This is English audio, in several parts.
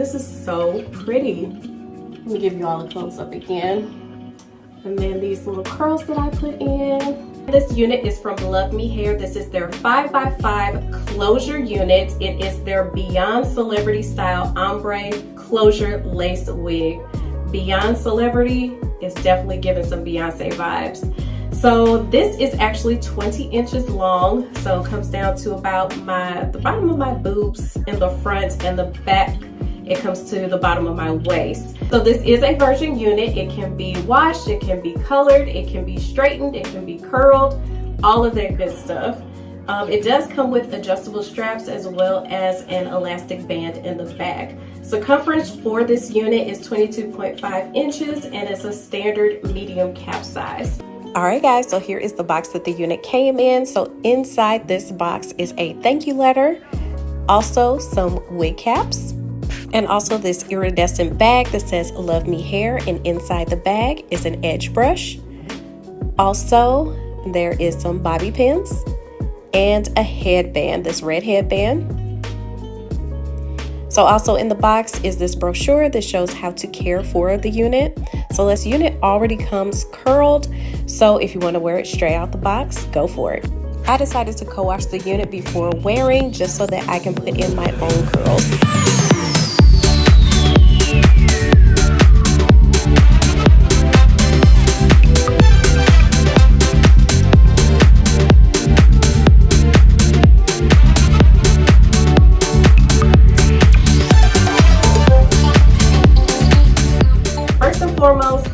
This is so pretty. Let me give you all a close up again. And then these little curls that I put in. This unit is from Luvme Hair. This is their 5x5 closure unit. It is their Beyon-Celebrity style ombre closure lace wig. Beyon-Celebrity is definitely giving some Beyonce vibes. So this is actually 20 inches long. So it comes down to about the bottom of my boobs in the front, and the back it comes to the bottom of my waist. So this is a version unit. It can be washed, it can be colored, it can be straightened, it can be curled, all of that good stuff. It does come with adjustable straps as well as an elastic band in the back. Circumference for this unit is 22.5 inches and it's a standard medium cap size. Alright guys, so here is the box that the unit came in. So inside this box is a thank you letter, also some wig caps, and also this iridescent bag that says Luvme Hair, and inside the bag is an edge brush. Also, there is some bobby pins and a headband, this red headband. So also in the box is this brochure that shows how to care for the unit. So this unit already comes curled, so if you want to wear it straight out the box, go for it. I decided to co-wash the unit before wearing just so that I can put in my own curls. Foremost,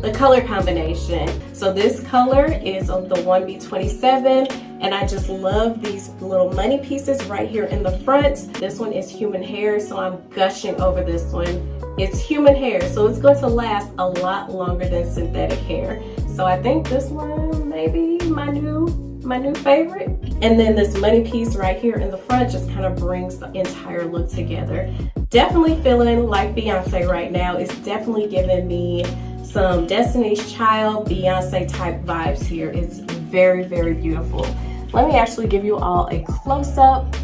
the color combination. So this color is the 1B27, and I just love these little money pieces right here in the front. This one is human hair, so I'm gushing over this one. It's human hair, so it's going to last a lot longer than synthetic hair. So I think this one may be my new favorite. And then this money piece right here in the front just kind of brings the entire look together. Definitely feeling like Beyonce right now. It's definitely giving me some Destiny's Child, Beyonce type vibes here. It's very, very beautiful. Let me actually give you all a close-up.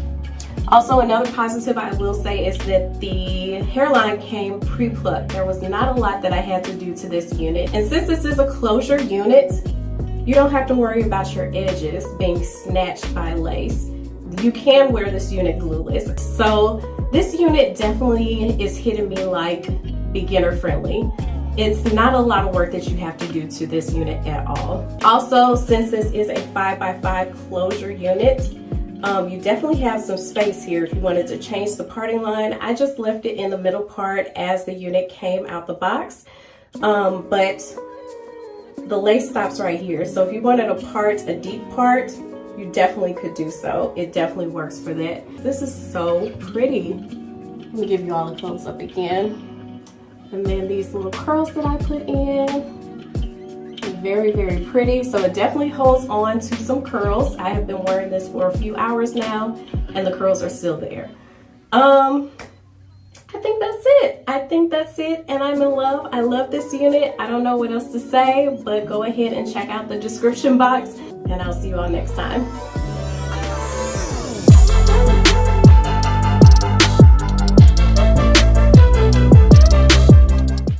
Also, another positive I will say is that the hairline came pre-plucked. There was not a lot that I had to do to this unit. And since this is a closure unit, you don't have to worry about your edges being snatched by lace. You can wear this unit glueless. So this unit definitely is hitting me like beginner friendly. It's not a lot of work that you have to do to this unit at all. Also, since this is a 5x5 closure unit, you definitely have some space here if you wanted to change the parting line. I just left it in the middle part as the unit came out the box, but the lace stops right here. So if you wanted a deep part, you definitely could do so. It definitely works for that. This is so pretty. Let me give you all a close up again. And then these little curls that I put in, very, very pretty. So it definitely holds on to some curls. I have been wearing this for a few hours now and the curls are still there. I think that's it. I think that's it, and I'm in love. I love this unit. I don't know what else to say, but go ahead and check out the description box, and I'll see you all next time.